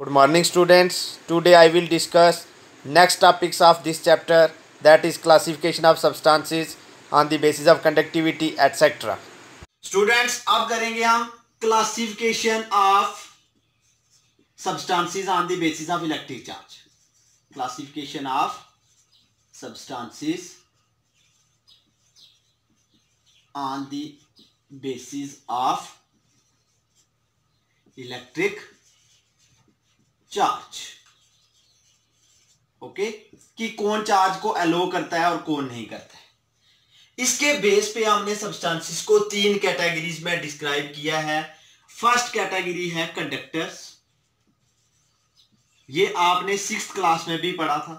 Good morning, students. Today I will discuss next topics of this chapter, that is classification of substances on the basis of conductivity, etc. Students अब करेंगे हम classification of substances on the basis of electric charge. Classification of substances on the basis of electric charge. Okay, कि कौन charge को अलो करता है और कौन नहीं करता है। इसके बेस पे हमने सब्सटेंसेस को तीन कैटेगरीज में डिस्क्राइब किया है। फर्स्ट कैटेगरी है कंडक्टर्स, ये आपने 6th क्लास में भी पढ़ा था।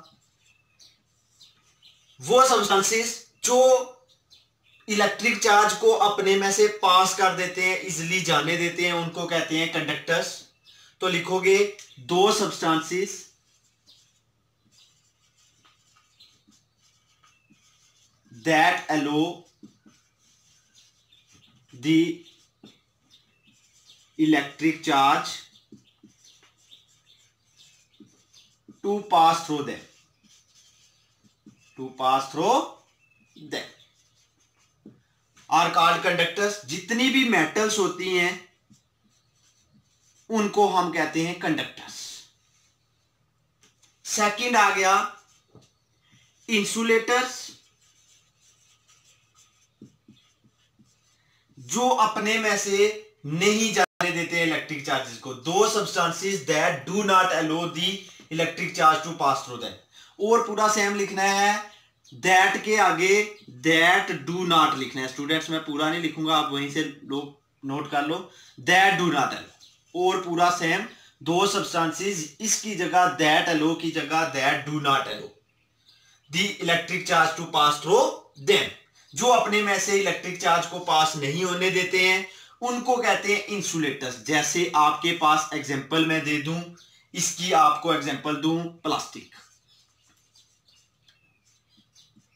वो सब्सटेंसेस जो इलेक्ट्रिक चार्ज को अपने में से पास कर देते हैं, इजिली जाने देते हैं, उनको कहते हैं कंडक्टर्स। तो लिखोगे दो substances that allow the electric charge to pass through them, are called conductors। जितनी भी मेटल्स होती हैं उनको हम कहते हैं कंडक्टर्स। सेकंड आ गया इंसुलेटर्स, जो अपने में से नहीं जाने देते इलेक्ट्रिक चार्जेस को। दो substances that do not allow the electric charge to pass through them. और पूरा सेम लिखना है, दैट के आगे दैट डू नॉट लिखना है। स्टूडेंट्स मैं पूरा नहीं लिखूंगा, आप वहीं से लोग नोट कर लो। दैट डू नॉट अलो, और पूरा सेम दो सब्सटेंसेस, इसकी जगह दैट अलो की जगह that do not allow the electric charge to pass through them. जो अपने में से इलेक्ट्रिक चार्ज को पास नहीं होने देते हैं उनको कहते हैं इंसुलेटर्स। जैसे आपके पास एग्जांपल मैं दे दूं, इसकी आपको एग्जांपल दूं प्लास्टिक।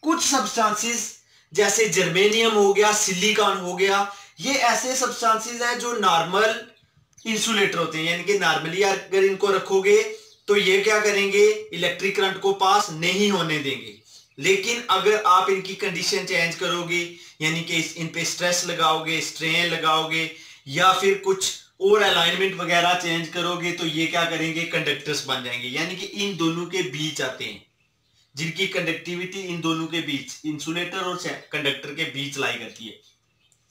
कुछ सब्सटेंसेस जैसे जर्मेनियम हो गया, सिलिकॉन हो गया, ये ऐसे सब्सटेंसेस हैं जो नॉर्मल इंसुलेटर होते हैं, यानी कि नॉर्मली अगर इनको रखोगे तो ये क्या करेंगे, इलेक्ट्रिक करंट को पास नहीं होने देंगे। लेकिन अगर आप इनकी कंडीशन चेंज करोगे, यानी कि इन पे स्ट्रेस लगाओगे, स्ट्रेन लगाओगे, या फिर कुछ और अलाइनमेंट वगैरह चेंज करोगे, तो ये क्या करेंगे, कंडक्टर्स बन जाएंगे। यानी कि इन दोनों के बीच आते हैं, जिनकी कंडक्टिविटी इन दोनों के बीच, इंसुलेटर और कंडक्टर के बीच लाई करती है,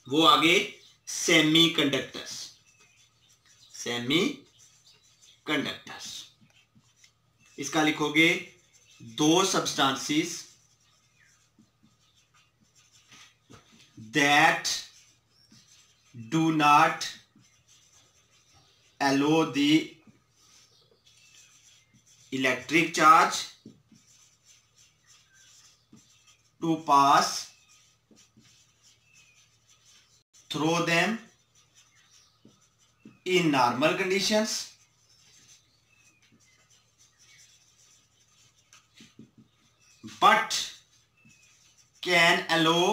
वो आगे सेमी कंडक्टर्स। इसका लिखोगे दो substances that do not allow the electric charge to pass through them in normal conditions, but can allow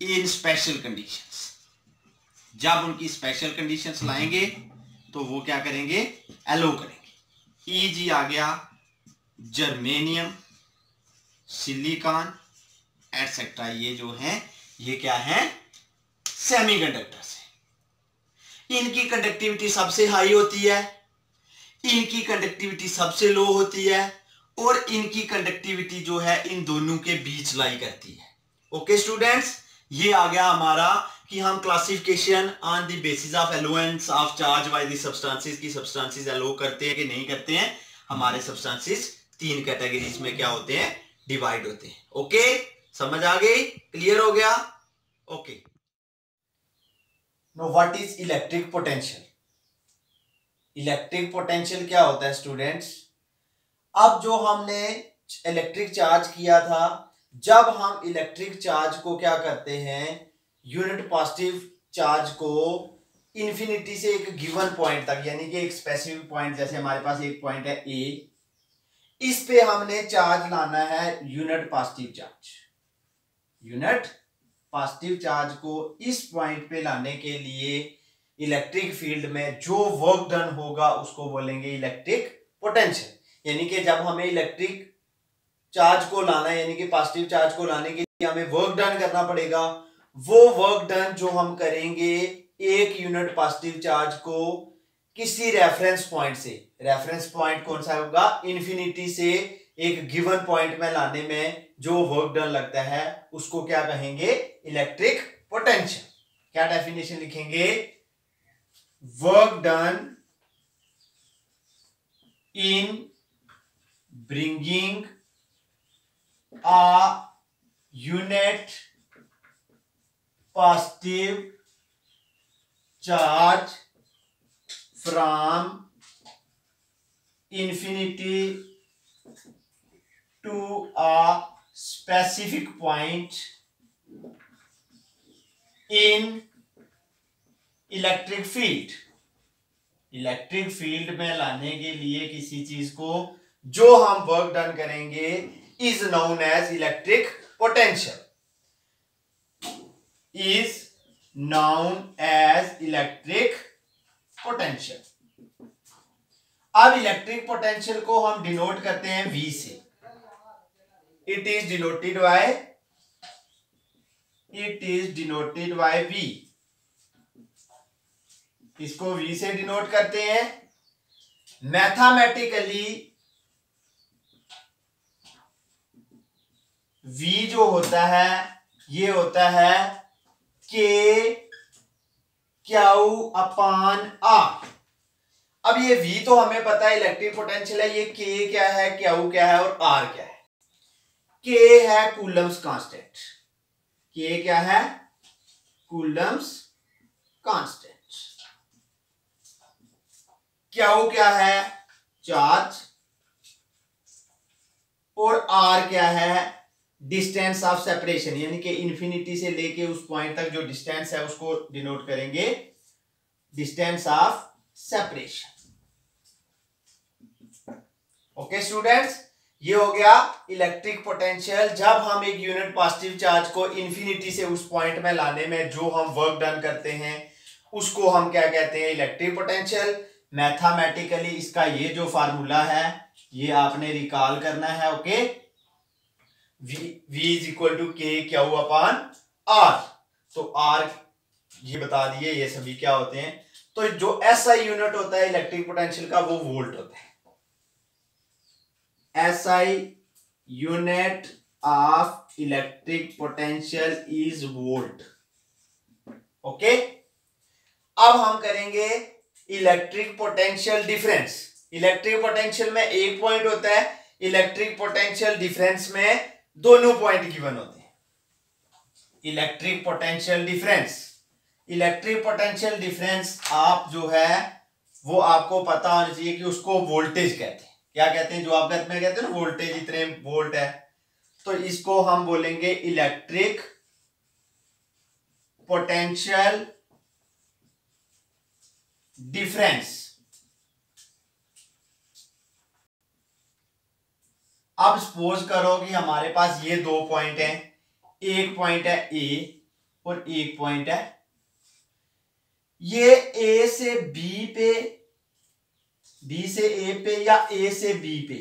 in special conditions. जब उनकी स्पेशल कंडीशंस लाएंगे तो वो क्या करेंगे, अलो करेंगे। ईजी आ गया जर्मेनियम, सिलिकॉन एटसेट्रा, ये जो हैं ये क्या है, सेमीकंडक्टर्स है। इनकी कंडक्टिविटी सबसे हाई होती है, इनकी कंडक्टिविटी सबसे लो होती है, और इनकी कंडक्टिविटी जो है इन दोनों के बीच लाई करती है। ओके स्टूडेंट्स, ये आ गया हमारा कि हम classification on the basis of allowance of charge by the substances की सब्सटेंसेस एलो करते हैं कि नहीं करते हैं। हमारे सब्सटेंसेस तीन कैटेगरीज में क्या होते हैं, डिवाइड होते हैं। ओके, समझ आ गई, क्लियर हो गया। Okay, know what is electric potential. Electric potential क्या होता है स्टूडेंट्स, अब जो हमने इलेक्ट्रिक चार्ज किया था, जब हम इलेक्ट्रिक चार्ज को क्या करते हैं, यूनिट पॉजिटिव चार्ज को इन्फिनिटी से एक गिवन पॉइंट तक, यानी कि एक स्पेसिफिक पॉइंट, जैसे हमारे पास एक पॉइंट है ए, इस पे हमने चार्ज लाना है unit positive charge. Unit positive charge को इस पॉइंट पे लाने के लिए इलेक्ट्रिक फील्ड में जो वर्क डन होगा उसको बोलेंगे इलेक्ट्रिक पोटेंशियल। यानी कि जब हमें इलेक्ट्रिक चार्ज को लाना है, यानी कि पॉजिटिव चार्ज को लाने के लिए हमें वर्क डन करना पड़ेगा। वो वर्क डन जो हम करेंगे एक यूनिट पॉजिटिव चार्ज को किसी रेफरेंस पॉइंट से, रेफरेंस पॉइंट कौन सा होगा, इन्फिनिटी से एक गिवन पॉइंट में लाने में जो वर्क डन लगता है उसको क्या कहेंगे, इलेक्ट्रिक पोटेंशियल। क्या डेफिनेशन लिखेंगे, work done in bringing a unit positive charge from infinity to a specific point in electric field. Electric field में लाने के लिए किसी चीज को जो हम वर्क डन करेंगे is known as electric potential, is known as electric potential। अब इलेक्ट्रिक पोटेंशियल को हम डिनोट करते हैं V से। It is denoted by V। इसको V से डिनोट करते हैं। मैथमेटिकली V जो होता है ये होता है K Q अपॉन R। अब ये V तो हमें पता है इलेक्ट्रिक पोटेंशियल है, ये K क्या है, Q क्या है और R क्या है। K है कूलम्स कांस्टेंट, K क्या है, कूलम्स कांस्टेंट। Q क्या है, चार्ज, और R क्या है, डिस्टेंस ऑफ सेपरेशन, यानी कि इन्फिनिटी से लेके उस पॉइंट तक जो डिस्टेंस है उसको डिनोट करेंगे distance of separation. Okay students, ये हो गया इलेक्ट्रिक पोटेंशियल। जब हम एक यूनिट पॉजिटिव चार्ज को इन्फिनिटी से उस पॉइंट में लाने में जो हम वर्क डन करते हैं उसको हम क्या कहते हैं, इलेक्ट्रिक पोटेंशियल। मैथमेटिकली इसका ये जो फार्मूला है ये आपने रिकॉल करना है। Okay, V is equal to K Q upon R। तो R ये बता दिए, ये सभी क्या होते हैं। तो जो SI यूनिट होता है इलेक्ट्रिक पोटेंशियल का वो वोल्ट होता है। SI unit of electric potential is volt. Okay, अब हम करेंगे electric potential difference. Electric potential में एक पॉइंट होता है, इलेक्ट्रिक पोटेंशियल डिफरेंस में दोनों पॉइंट गिवन होते हैं। Electric potential difference, electric potential difference आप जो है वो आपको पता होना चाहिए कि उसको वोल्टेज कहते हैं। क्या कहते हैं, जो आप गणित में कहते हैं ना वोल्टेज इतने वोल्ट है, तो इसको हम बोलेंगे इलेक्ट्रिक पोटेंशियल डिफरेंस। अब सपोज करो कि हमारे पास ये दो पॉइंट हैं, एक पॉइंट है ए और एक पॉइंट है, ये ए से बी पे, बी से ए पे या ए से बी पे,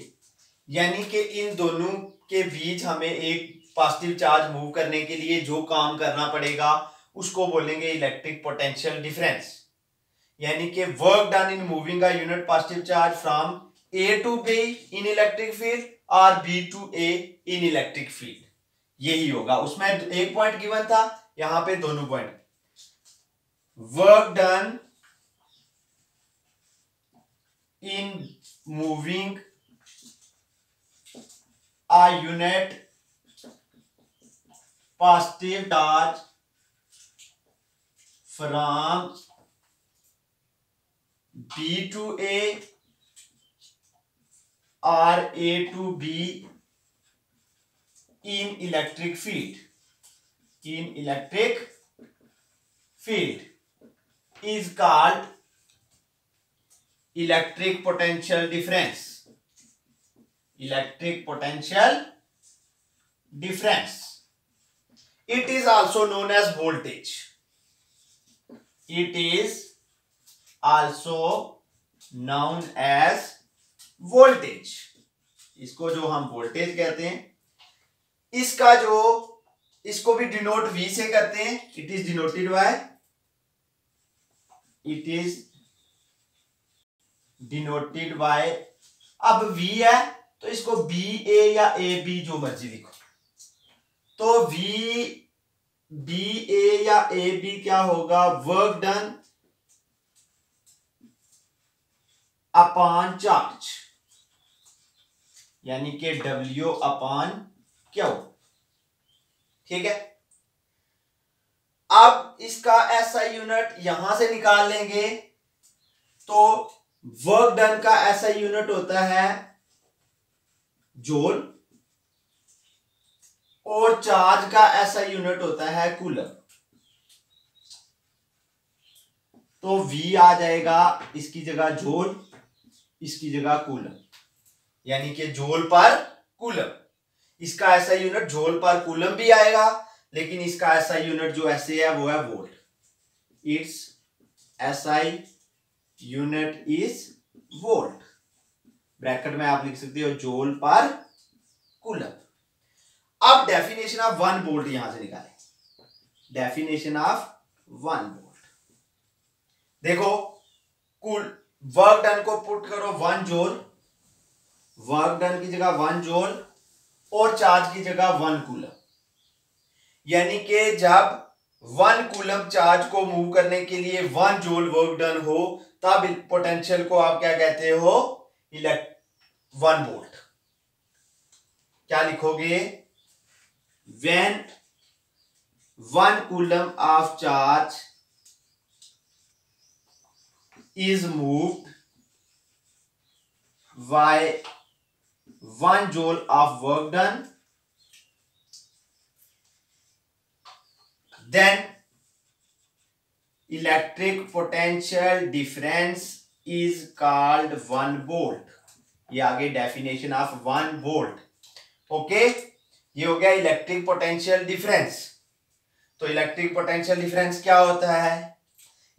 यानी कि इन दोनों के बीच हमें एक पॉजिटिव चार्ज मूव करने के लिए जो काम करना पड़ेगा उसको बोलेंगे इलेक्ट्रिक पोटेंशियल डिफरेंस। यानी कि work done in moving a unit positive charge from A to B in electric field और B to A in electric field, यही होगा। उसमें एक पॉइंट गिवन था, यहां पे दोनों point. Work done in moving a unit positive charge from B to A or A to B in electric field, in electric field is called electric potential difference. Electric potential difference. It is also known as voltage. It is also known as voltage. इसको जो हम voltage कहते हैं, इसका जो इसको भी denote V से करते हैं। It is denoted by, it is denoted by, अब V है तो इसको BA या AB जो मर्जी लिखो, तो BA या AB क्या होगा, वर्क डन अपॉन चार्ज, यानी कि W अपॉन Q। ठीक है, अब इसका SI यूनिट यहां से निकाल लेंगे, तो वर्क डन का SI यूनिट होता है जूल और चार्ज का SI यूनिट होता है कूलम। तो V आ जाएगा इसकी जगह जूल, इसकी जगह कूलम, यानी कि जूल पर कूलम। इसका SI यूनिट जूल पर कूलम भी आएगा, लेकिन इसका SI यूनिट जो ऐसे है वो है volt. It's SI unit is volt. Bracket में आप लिख सकते हो जूल पर कूलम। अब डेफिनेशन ऑफ 1 वोल्ट यहां से निकालें। डेफिनेशन ऑफ 1 वोल्ट, देखो वर्क डन को पुट करो 1 जूल, वर्क डन की जगह 1 जूल और चार्ज की जगह 1 कूलम, यानी कि जब 1 कूलम चार्ज को मूव करने के लिए 1 जूल वर्क डन हो, तब पोटेंशियल को आप क्या कहते हो, 1 वोल्ट। क्या लिखोगे, when 1 coulomb of charge is moved by 1 joule of work done, then electric potential difference is called 1 volt। ये आगे डेफिनेशन ऑफ 1 वोल्ट। ओके, ये हो गया इलेक्ट्रिक पोटेंशियल डिफरेंस। तो इलेक्ट्रिक पोटेंशियल डिफरेंस क्या होता है,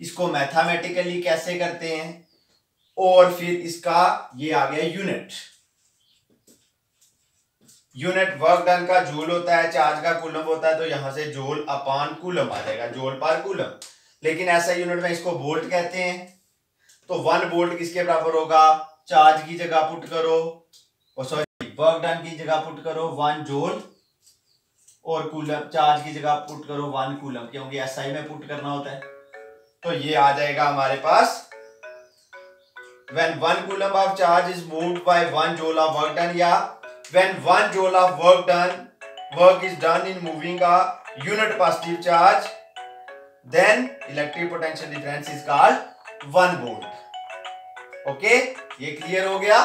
इसको मैथमेटिकली कैसे करते हैं, और फिर इसका ये आ गया यूनिट। यूनिट वर्क डन का जूल होता है, चार्ज का कूलम होता है, तो यहां से जूल अपॉन कूलम आ जाएगा, जूल पर कूलम। लेकिन ऐसा यूनिट में इसको वोल्ट कहते हैं। तो 1 वोल्ट किसके बराबर होगा, चार्ज की जगह पुट करो, सॉरी वर्क डन की जगह पुट करो 1 जूल और कूलम चार्ज की जगह पुट करो 1 कूलम, क्योंकि SI में पुट करना होता है। तो ये आ जाएगा हमारे पास, when 1 coulomb of charge is moved by 1 joule of work done, या when 1 joule of work is done in moving a unit positive charge, then electric potential difference is called 1 volt। Okay, ये clear हो गया।